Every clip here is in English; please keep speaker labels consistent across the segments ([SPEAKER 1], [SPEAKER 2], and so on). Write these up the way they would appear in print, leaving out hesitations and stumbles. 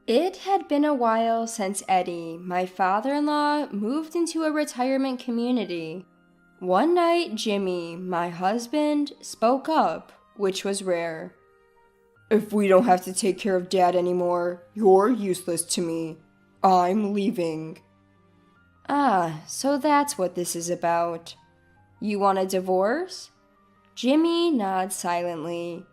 [SPEAKER 1] It had been a while since Eddie, my father-in-law, moved into a retirement community. One night, Jimmy, my husband, spoke up, which was rare.
[SPEAKER 2] If we don't have to take care of Dad anymore, you're useless to me. I'm leaving.
[SPEAKER 1] Ah, so that's what this is about. You want a divorce? Jimmy nods silently.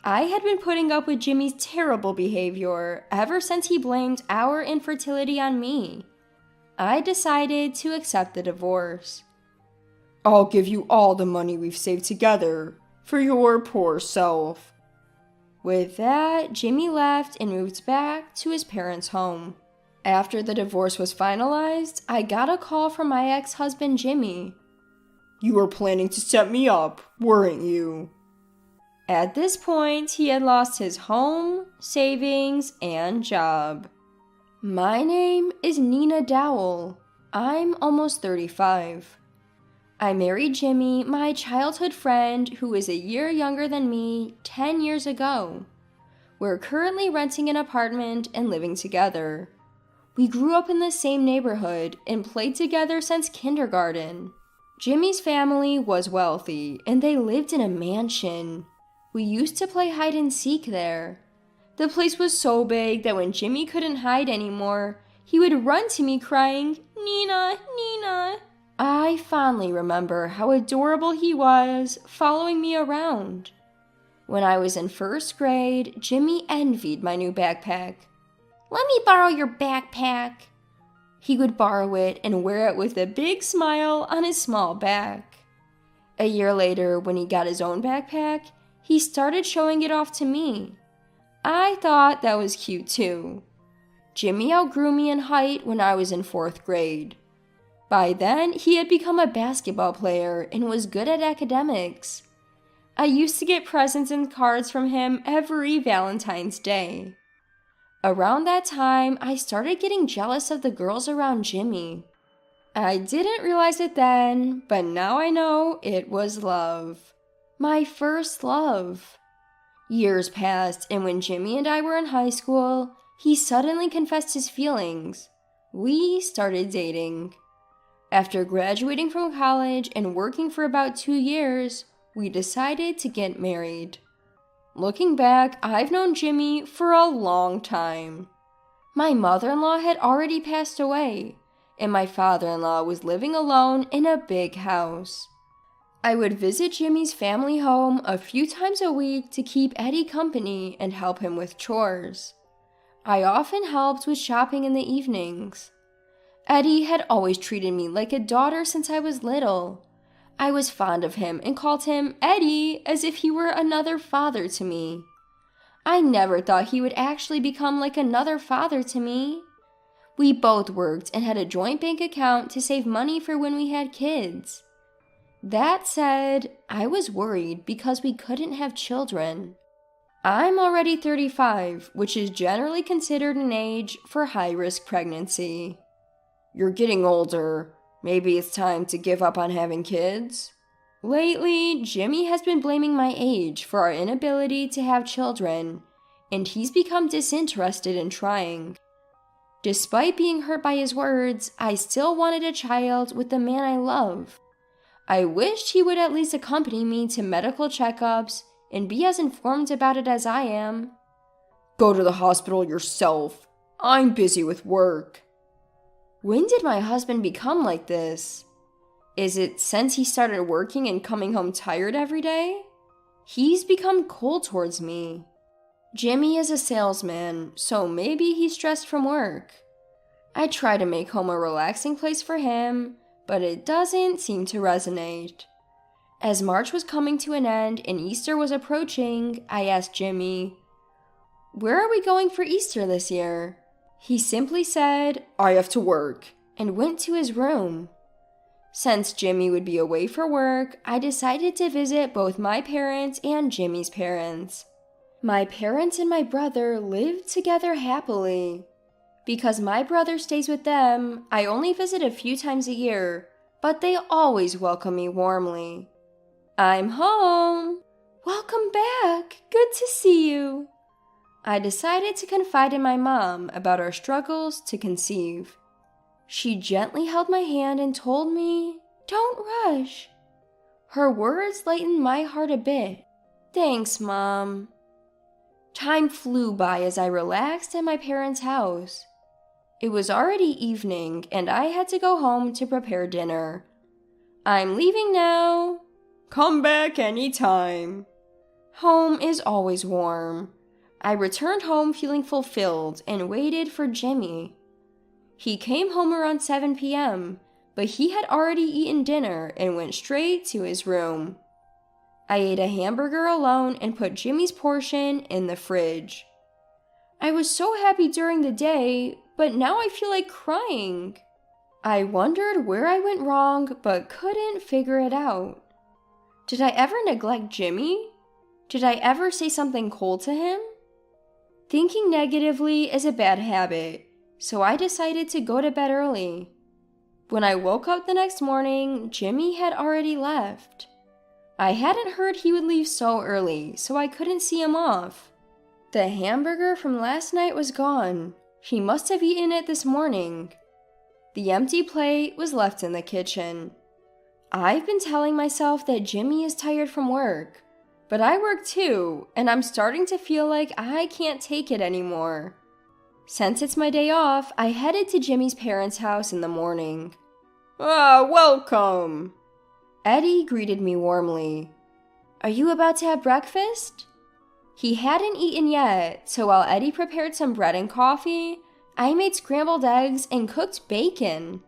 [SPEAKER 1] I had been putting up with Jimmy's terrible behavior ever since he blamed our infertility on me. I decided to accept the divorce.
[SPEAKER 2] I'll give you all the money we've saved together for your poor self.
[SPEAKER 1] With that, Jimmy left and moved back to his parents' home. After the divorce was finalized, I got a call from my ex-husband Jimmy.
[SPEAKER 2] You were planning to set me up, weren't you?
[SPEAKER 1] At this point, he had lost his home, savings, and job. My name is Nina Dowell. I'm almost 35. I married Jimmy, my childhood friend who is a year younger than me, 10 years ago. We're currently renting an apartment and living together. We grew up in the same neighborhood and played together since kindergarten. Jimmy's family was wealthy and they lived in a mansion. We used to play hide and seek there. The place was so big that when Jimmy couldn't hide anymore, he would run to me crying, "Nina, Nina." I fondly remember how adorable he was, following me around. When I was in first grade, Jimmy envied my new backpack. "Let me borrow your backpack." He would borrow it and wear it with a big smile on his small back. A year later, when he got his own backpack, he started showing it off to me. I thought that was cute too. Jimmy outgrew me in height when I was in fourth grade. By then, he had become a basketball player and was good at academics. I used to get presents and cards from him every Valentine's Day. Around that time, I started getting jealous of the girls around Jimmy. I didn't realize it then, but now I know it was love. My first love. Years passed, and when Jimmy and I were in high school, he suddenly confessed his feelings. We started dating. After graduating from college and working for about 2 years, we decided to get married. Looking back, I've known Jimmy for a long time. My mother-in-law had already passed away, and my father-in-law was living alone in a big house. I would visit Jimmy's family home a few times a week to keep Eddie company and help him with chores. I often helped with shopping in the evenings. Eddie had always treated me like a daughter since I was little. I was fond of him and called him Eddie as if he were another father to me. I never thought he would actually become like another father to me. We both worked and had a joint bank account to save money for when we had kids. That said, I was worried because we couldn't have children. I'm already 35, which is generally considered an age for high-risk pregnancy.
[SPEAKER 2] You're getting older. Maybe it's time to give up on having kids?
[SPEAKER 1] Lately, Jimmy has been blaming my age for our inability to have children, and he's become disinterested in trying. Despite being hurt by his words, I still wanted a child with the man I love. I wished he would at least accompany me to medical checkups and be as informed about it as I am.
[SPEAKER 2] Go to the hospital yourself. I'm busy with work.
[SPEAKER 1] When did my husband become like this? Is it since he started working and coming home tired every day? He's become cold towards me. Jimmy is a salesman, so maybe he's stressed from work. I try to make home a relaxing place for him, but it doesn't seem to resonate. As March was coming to an end and Easter was approaching, I asked Jimmy, "Where are we going for Easter this year?" He simply said,
[SPEAKER 2] "I have to work,"
[SPEAKER 1] and went to his room. Since Jimmy would be away for work, I decided to visit both my parents and Jimmy's parents. My parents and my brother lived together happily. Because my brother stays with them, I only visit a few times a year, but they always welcome me warmly. "I'm home." "Welcome back. Good to see you." I decided to confide in my mom about our struggles to conceive. She gently held my hand and told me, "Don't rush." Her words lightened my heart a bit. Thanks, Mom. Time flew by as I relaxed at my parents' house. It was already evening and I had to go home to prepare dinner. I'm leaving now.
[SPEAKER 2] Come back anytime.
[SPEAKER 1] Home is always warm. I returned home feeling fulfilled and waited for Jimmy. He came home around 7 p.m., but he had already eaten dinner and went straight to his room. I ate a hamburger alone and put Jimmy's portion in the fridge. I was so happy during the day, but now I feel like crying. I wondered where I went wrong, but couldn't figure it out. Did I ever neglect Jimmy? Did I ever say something cold to him? Thinking negatively is a bad habit, so I decided to go to bed early. When I woke up the next morning, Jimmy had already left. I hadn't heard he would leave so early, so I couldn't see him off. The hamburger from last night was gone. He must have eaten it this morning. The empty plate was left in the kitchen. I've been telling myself that Jimmy is tired from work, but I work too, and I'm starting to feel like I can't take it anymore. Since it's my day off, I headed to Jimmy's parents' house in the morning.
[SPEAKER 2] Welcome!
[SPEAKER 1] Eddie greeted me warmly. Are you about to have breakfast? He hadn't eaten yet, so while Eddie prepared some bread and coffee, I made scrambled eggs and cooked bacon.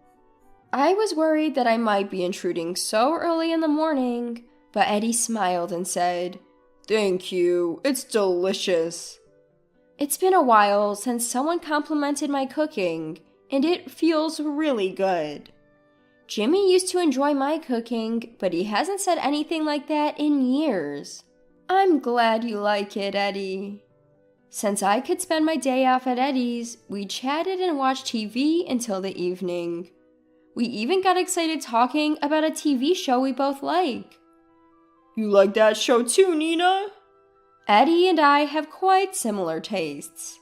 [SPEAKER 1] I was worried that I might be intruding so early in the morning, but Eddie smiled and said,
[SPEAKER 2] "Thank you, it's delicious."
[SPEAKER 1] It's been a while since someone complimented my cooking, and it feels really good. Jimmy used to enjoy my cooking, but he hasn't said anything like that in years. I'm glad you like it, Eddie. Since I could spend my day off at Eddie's, we chatted and watched TV until the evening. We even got excited talking about a TV show we both like.
[SPEAKER 2] You like that show too, Nina?
[SPEAKER 1] Eddie and I have quite similar tastes.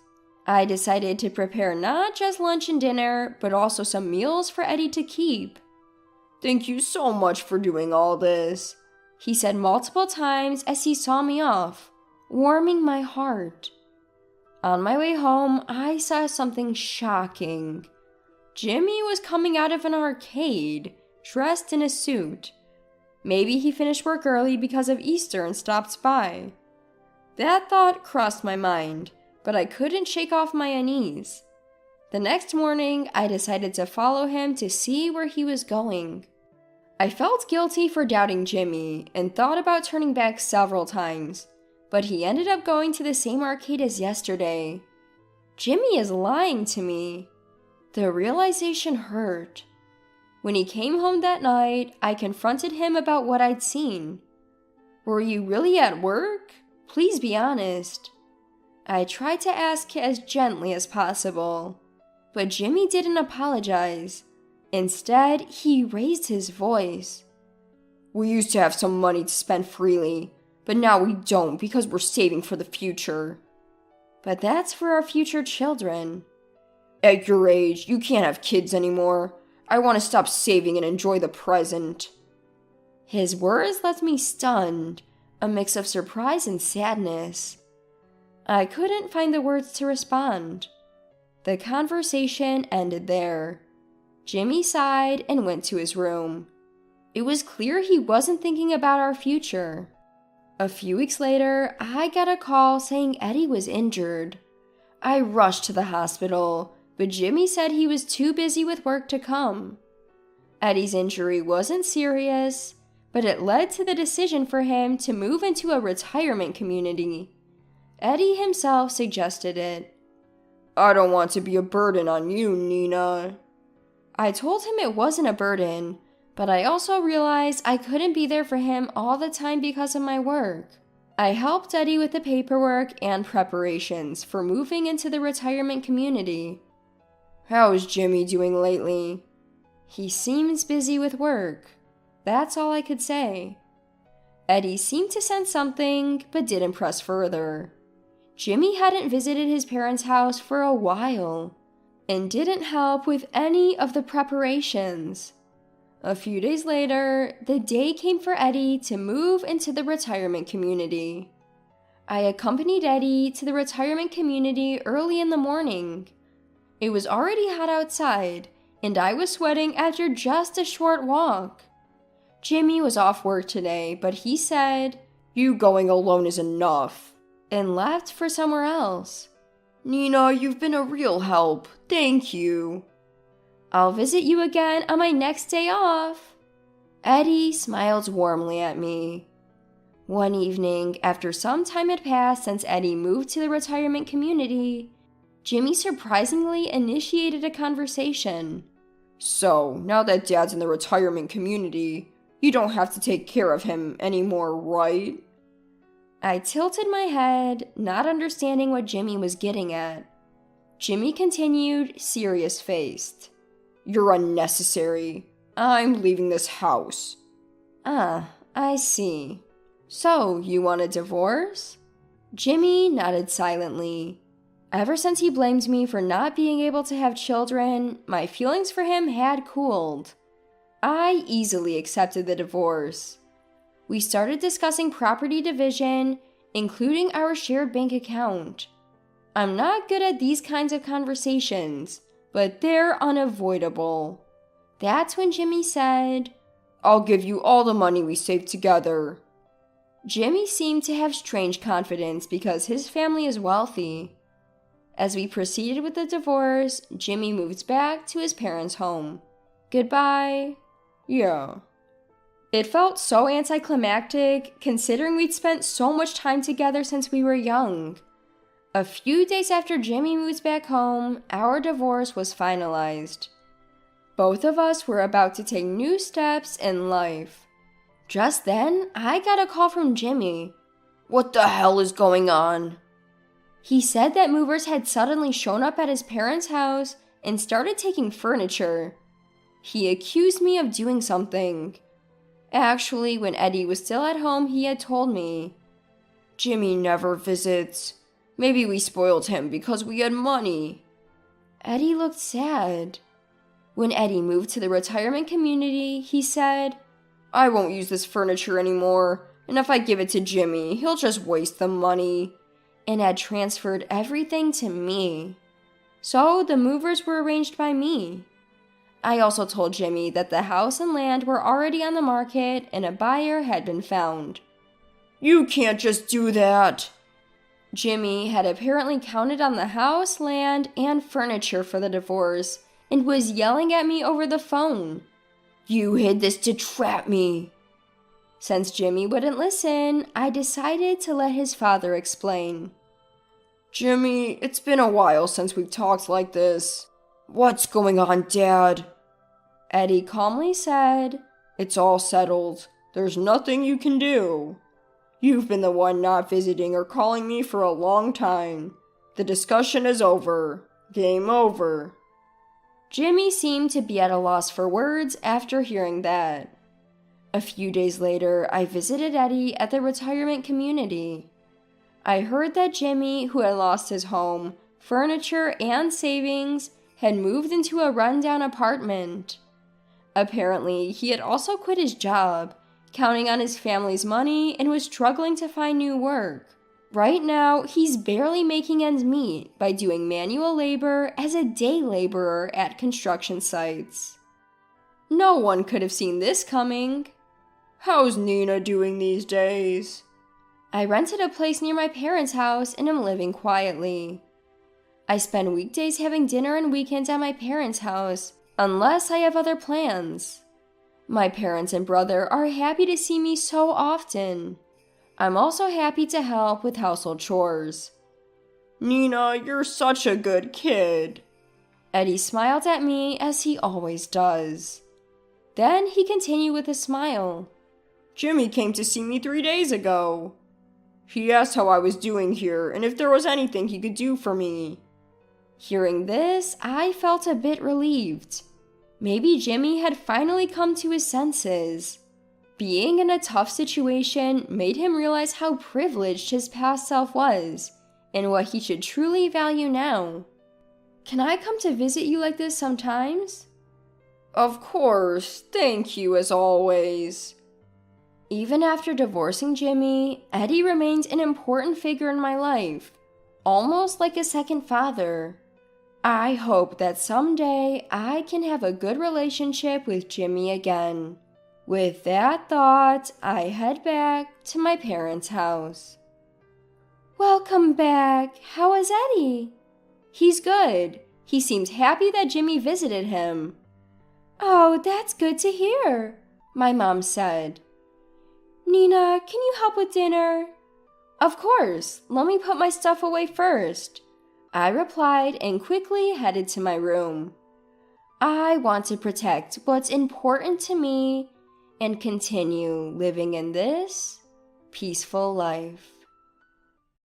[SPEAKER 1] I decided to prepare not just lunch and dinner, but also some meals for Eddie to keep.
[SPEAKER 2] Thank you so much for doing all this,
[SPEAKER 1] he said multiple times as he saw me off, warming my heart. On my way home, I saw something shocking. Jimmy was coming out of an arcade, dressed in a suit. Maybe he finished work early because of Easter and stopped by. That thought crossed my mind, but I couldn't shake off my unease. The next morning, I decided to follow him to see where he was going. I felt guilty for doubting Jimmy and thought about turning back several times, but he ended up going to the same arcade as yesterday. Jimmy is lying to me. The realization hurt. When he came home that night, I confronted him about what I'd seen. Were you really at work? Please be honest. I tried to ask as gently as possible, but Jimmy didn't apologize. Instead, he raised his voice.
[SPEAKER 2] We used to have some money to spend freely, but now we don't because we're saving for the future.
[SPEAKER 1] But that's for our future children.
[SPEAKER 2] At your age, you can't have kids anymore. I want to stop saving and enjoy the present.
[SPEAKER 1] His words left me stunned, a mix of surprise and sadness. I couldn't find the words to respond. The conversation ended there. Jimmy sighed and went to his room. It was clear he wasn't thinking about our future. A few weeks later, I got a call saying Eddie was injured. I rushed to the hospital, but Jimmy said he was too busy with work to come. Eddie's injury wasn't serious, but it led to the decision for him to move into a retirement community. Eddie himself suggested it.
[SPEAKER 2] I don't want to be a burden on you, Nina.
[SPEAKER 1] I told him it wasn't a burden, but I also realized I couldn't be there for him all the time because of my work. I helped Eddie with the paperwork and preparations for moving into the retirement community.
[SPEAKER 2] How is Jimmy doing lately?
[SPEAKER 1] He seems busy with work. That's all I could say. Eddie seemed to sense something, but didn't press further. Jimmy hadn't visited his parents' house for a while and didn't help with any of the preparations. A few days later, the day came for Eddie to move into the retirement community. I accompanied Eddie to the retirement community early in the morning. It was already hot outside, and I was sweating after just a short walk. Jimmy was off work today, but he said,
[SPEAKER 2] "You going alone is enough,"
[SPEAKER 1] and left for somewhere else.
[SPEAKER 2] "Nina, you've been a real help. Thank you."
[SPEAKER 1] "I'll visit you again on my next day off." Eddie smiled warmly at me. One evening, after some time had passed since Eddie moved to the retirement community, Jimmy surprisingly initiated a conversation.
[SPEAKER 2] "So, now that Dad's in the retirement community, you don't have to take care of him anymore, right?"
[SPEAKER 1] I tilted my head, not understanding what Jimmy was getting at. Jimmy continued, serious-faced.
[SPEAKER 2] "You're unnecessary. I'm leaving this house."
[SPEAKER 1] "Ah, I see. So, you want a divorce?" Jimmy nodded silently. Ever since he blamed me for not being able to have children, my feelings for him had cooled. I easily accepted the divorce. We started discussing property division, including our shared bank account. I'm not good at these kinds of conversations, but they're unavoidable. That's when Jimmy said,
[SPEAKER 2] "I'll give you all the money we saved together."
[SPEAKER 1] Jimmy seemed to have strange confidence because his family is wealthy. As we proceeded with the divorce, Jimmy moved back to his parents' home. Goodbye.
[SPEAKER 2] Yeah.
[SPEAKER 1] It felt so anticlimactic, considering we'd spent so much time together since we were young. A few days after Jimmy moved back home, our divorce was finalized. Both of us were about to take new steps in life. Just then, I got a call from Jimmy.
[SPEAKER 2] "What the hell is going on?"
[SPEAKER 1] He said that movers had suddenly shown up at his parents' house and started taking furniture. He accused me of doing something. Actually, when Eddie was still at home, he had told me.
[SPEAKER 2] "Jimmy never visits. Maybe we spoiled him because we had money."
[SPEAKER 1] Eddie looked sad. When Eddie moved to the retirement community, he said,
[SPEAKER 2] "I won't use this furniture anymore, and if I give it to Jimmy, he'll just waste the money,"
[SPEAKER 1] and had transferred everything to me. So the movers were arranged by me. I also told Jimmy that the house and land were already on the market and a buyer had been found.
[SPEAKER 2] "You can't just do that."
[SPEAKER 1] Jimmy had apparently counted on the house, land, and furniture for the divorce and was yelling at me over the phone.
[SPEAKER 2] "You hid this to trap me."
[SPEAKER 1] Since Jimmy wouldn't listen, I decided to let his father explain.
[SPEAKER 2] "Jimmy, it's been a while since we've talked like this. What's going on, Dad?"
[SPEAKER 1] Eddie calmly said,
[SPEAKER 2] "It's all settled. There's nothing you can do. You've been the one not visiting or calling me for a long time. The discussion is over. Game over."
[SPEAKER 1] Jimmy seemed to be at a loss for words after hearing that. A few days later, I visited Eddie at the retirement community. I heard that Jimmy, who had lost his home, furniture, and savings, had moved into a rundown apartment. Apparently, he had also quit his job, counting on his family's money, and was struggling to find new work. Right now, he's barely making ends meet by doing manual labor as a day laborer at construction sites. No one could have seen this coming.
[SPEAKER 2] "How's Nina doing these days?"
[SPEAKER 1] I rented a place near my parents' house and am living quietly. I spend weekdays having dinner and weekends at my parents' house, unless I have other plans. My parents and brother are happy to see me so often. I'm also happy to help with household chores.
[SPEAKER 2] "Nina, you're such a good kid."
[SPEAKER 1] Eddie smiled at me as he always does. Then he continued with a smile.
[SPEAKER 2] "Jimmy came to see me 3 days ago. He asked how I was doing here and if there was anything he could do for me."
[SPEAKER 1] Hearing this, I felt a bit relieved. Maybe Jimmy had finally come to his senses. Being in a tough situation made him realize how privileged his past self was, and what he should truly value now. Can I come to visit you like this sometimes?
[SPEAKER 2] Of course, thank you as always.
[SPEAKER 1] Even after divorcing Jimmy, Eddie remains an important figure in my life, almost like a second father. I hope that someday I can have a good relationship with Jimmy again. With that thought, I head back to my parents' house. Welcome back. How is Eddie? He's good. He seems happy that Jimmy visited him. Oh, that's good to hear, my mom said. Nina, can you help with dinner? Of course. Let me put my stuff away first, I replied and quickly headed to my room. I want to protect what's important to me and continue living in this peaceful life.